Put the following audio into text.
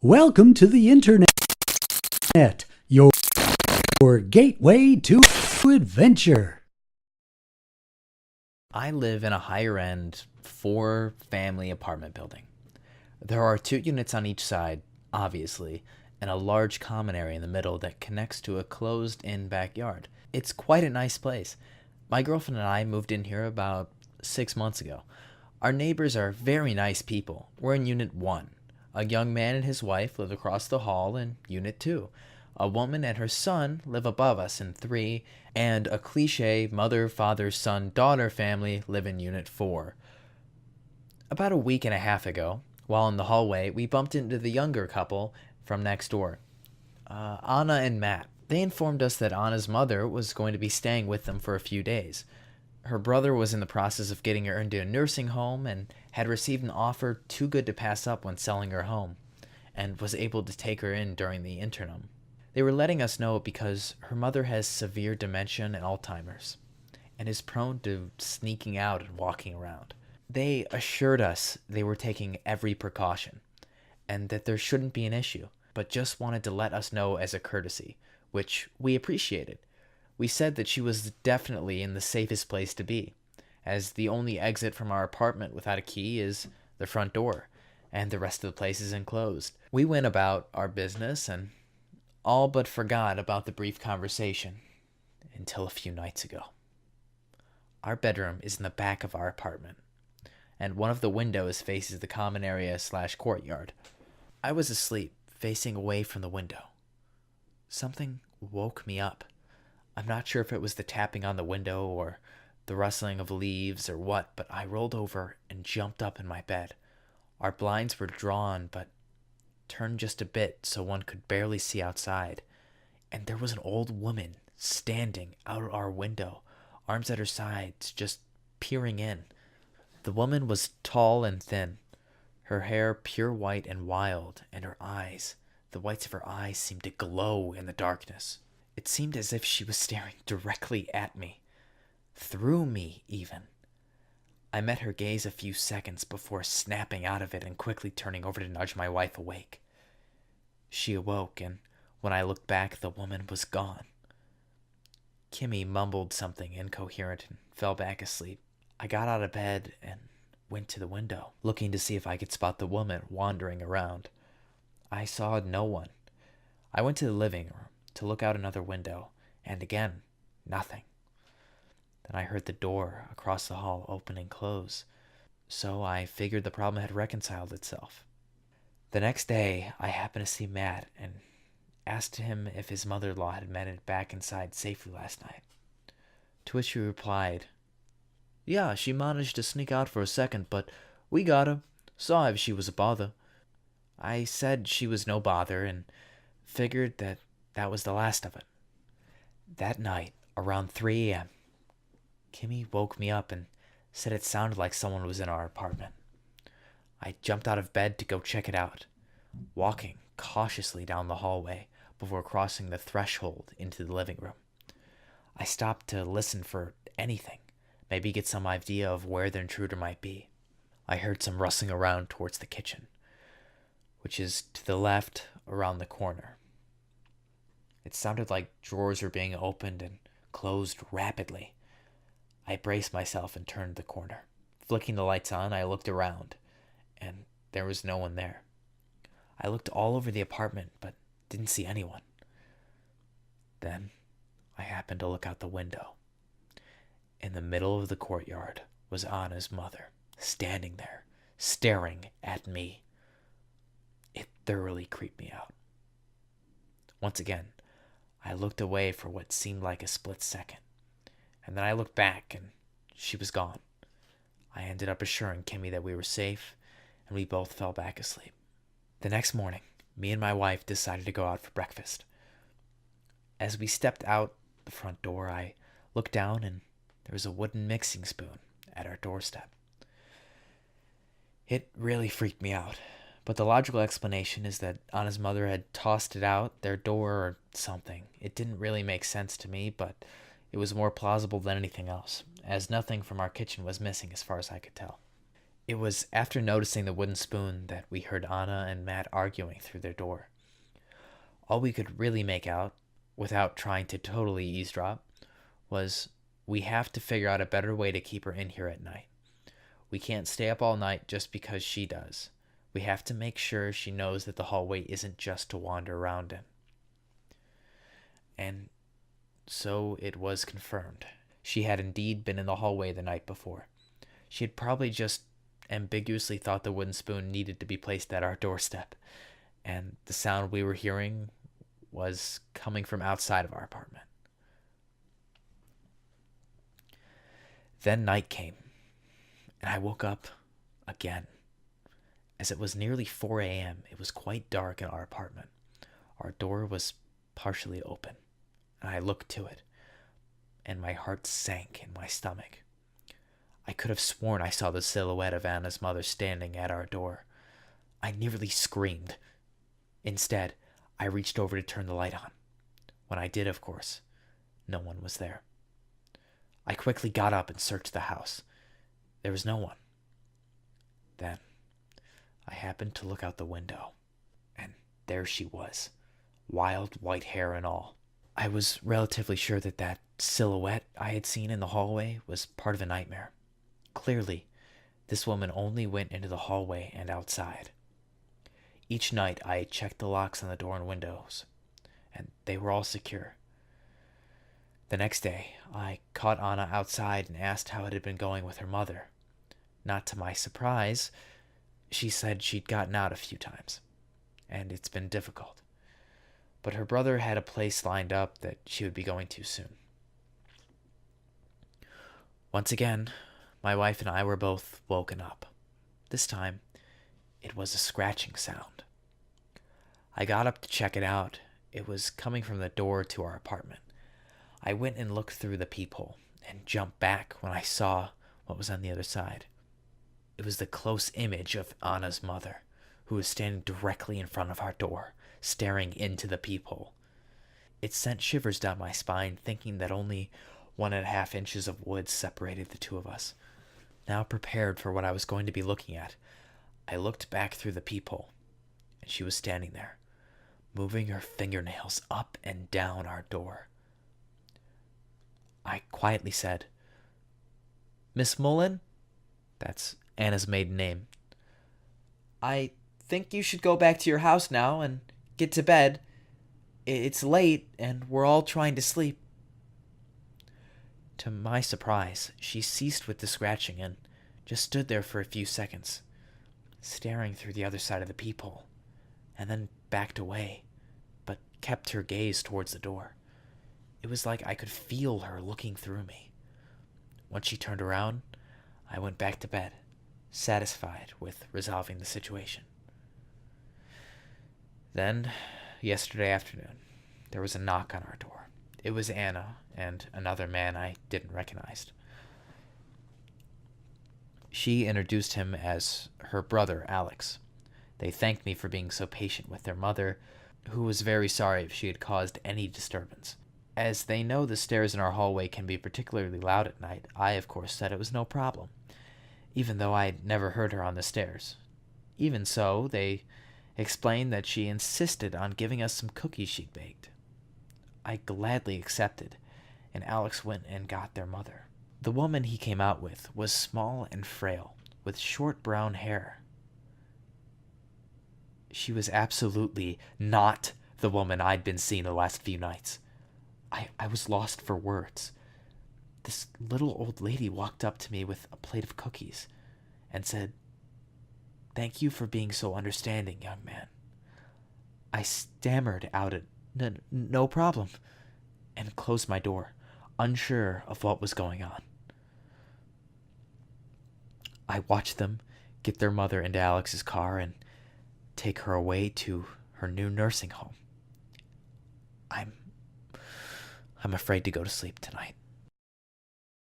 Welcome to the internet, your gateway to adventure. I live in a higher-end, four-family apartment building. There are 2 units on each side, obviously, and a large common area in the middle that connects to a closed-in backyard. It's quite a nice place. My girlfriend and I moved in here about 6 months ago. Our neighbors are very nice people. We're in Unit 1. A young man and his wife live across the hall in Unit 2. A woman and her son live above us in 3, and a cliché mother, father, son, daughter family live in Unit 4. About a week and a half ago, while in the hallway, we bumped into the younger couple from next door, Anna and Matt. They informed us that Anna's mother was going to be staying with them for a few days. Her brother was in the process of getting her into a nursing home and had received an offer too good to pass up when selling her home, and was able to take her in during the interim. They were letting us know because her mother has severe dementia and Alzheimer's, and is prone to sneaking out and walking around. They assured us they were taking every precaution, and that there shouldn't be an issue, but just wanted to let us know as a courtesy, which we appreciated. We said that she was definitely in the safest place to be, as the only exit from our apartment without a key is the front door, and the rest of the place is enclosed. We went about our business and all but forgot about the brief conversation until a few nights ago. Our bedroom is in the back of our apartment, and one of the windows faces the common area / courtyard. I was asleep, facing away from the window. Something woke me up. I'm not sure if it was the tapping on the window or the rustling of leaves or what, but I rolled over and jumped up in my bed. Our blinds were drawn, but turned just a bit so one could barely see outside, and there was an old woman standing out our window, arms at her sides, just peering in. The woman was tall and thin, her hair pure white and wild, and her eyes, the whites of her eyes seemed to glow in the darkness. It seemed as if she was staring directly at me, through me even. I met her gaze a few seconds before snapping out of it and quickly turning over to nudge my wife awake. She awoke, and when I looked back, the woman was gone. Kimmy mumbled something incoherent and fell back asleep. I got out of bed and went to the window, looking to see if I could spot the woman wandering around. I saw no one. I went to the living room to look out another window, and again, nothing. Then I heard the door across the hall open and close, so I figured the problem had reconciled itself. The next day, I happened to see Matt and asked him if his mother-in-law had made it back inside safely last night, to which he replied, "Yeah, she managed to sneak out for a second, but we got her. Saw if she was a bother." I said she was no bother and figured that was the last of it. That night, around 3 a.m., Kimmy woke me up and said it sounded like someone was in our apartment. I jumped out of bed to go check it out, walking cautiously down the hallway before crossing the threshold into the living room. I stopped to listen for anything, maybe get some idea of where the intruder might be. I heard some rustling around towards the kitchen, which is to the left around the corner. It sounded like drawers were being opened and closed rapidly. I braced myself and turned the corner. Flicking the lights on, I looked around, and there was no one there. I looked all over the apartment, but didn't see anyone. Then I happened to look out the window. In the middle of the courtyard was Anna's mother, standing there, staring at me. It thoroughly creeped me out. Once again, I looked away for what seemed like a split second, and then I looked back, and she was gone. I ended up assuring Kimmy that we were safe, and we both fell back asleep. The next morning, me and my wife decided to go out for breakfast. As we stepped out the front door, I looked down, and there was a wooden mixing spoon at our doorstep. It really freaked me out, but the logical explanation is that Anna's mother had tossed it out their door or something. It didn't really make sense to me, but it was more plausible than anything else, as nothing from our kitchen was missing as far as I could tell. It was after noticing the wooden spoon that we heard Anna and Matt arguing through their door. All we could really make out, without trying to totally eavesdrop, was we have to figure out a better way to keep her in here at night. We can't stay up all night just because she does. We have to make sure she knows that the hallway isn't just to wander around in. And so it was confirmed. She had indeed been in the hallway the night before. She had probably just ambiguously thought the wooden spoon needed to be placed at our doorstep, and the sound we were hearing was coming from outside of our apartment. Then night came, and I woke up again. As it was nearly 4 a.m., it was quite dark in our apartment. Our door was partially open, and I looked to it, and my heart sank in my stomach. I could have sworn I saw the silhouette of Anna's mother standing at our door. I nearly screamed. Instead, I reached over to turn the light on. When I did, of course, no one was there. I quickly got up and searched the house. There was no one. Then, I happened to look out the window, and there she was, wild white hair and all. I was relatively sure that silhouette I had seen in the hallway was part of a nightmare. Clearly, this woman only went into the hallway and outside. Each night, I checked the locks on the door and windows, and they were all secure. The next day, I caught Anna outside and asked how it had been going with her mother. Not to my surprise, she said she'd gotten out a few times, and it's been difficult. But her brother had a place lined up that she would be going to soon. Once again, my wife and I were both woken up. This time, it was a scratching sound. I got up to check it out. It was coming from the door to our apartment. I went and looked through the peephole and jumped back when I saw what was on the other side. It was the close image of Anna's mother, who was standing directly in front of our door, staring into the peephole. It sent shivers down my spine, thinking that only 1.5 inches of wood separated the two of us. Now prepared for what I was going to be looking at, I looked back through the peephole, and she was standing there, moving her fingernails up and down our door. I quietly said, "Miss Mullen?" That's Anna's maiden name. "I think you should go back to your house now and get to bed. It's late, and we're all trying to sleep." To my surprise, she ceased with the scratching and just stood there for a few seconds, staring through the other side of the peephole, and then backed away, but kept her gaze towards the door. It was like I could feel her looking through me. Once she turned around, I went back to bed, satisfied with resolving the situation. Then, yesterday afternoon, there was a knock on our door. It was Anna and another man I didn't recognize. She introduced him as her brother, Alex. They thanked me for being so patient with their mother, who was very sorry if she had caused any disturbance. As they know the stairs in our hallway can be particularly loud at night, I, of course, said it was no problem, even though I'd never heard her on the stairs. Even so, they explained that she insisted on giving us some cookies she'd baked. I gladly accepted, and Alex went and got their mother. The woman he came out with was small and frail, with short brown hair. She was absolutely not the woman I'd been seeing the last few nights. I was lost for words. This little old lady walked up to me with a plate of cookies and said, "Thank you for being so understanding, young man." I stammered out no problem, and closed my door, unsure of what was going on. I watched them get their mother into Alex's car and take her away to her new nursing home. I'm afraid to go to sleep tonight.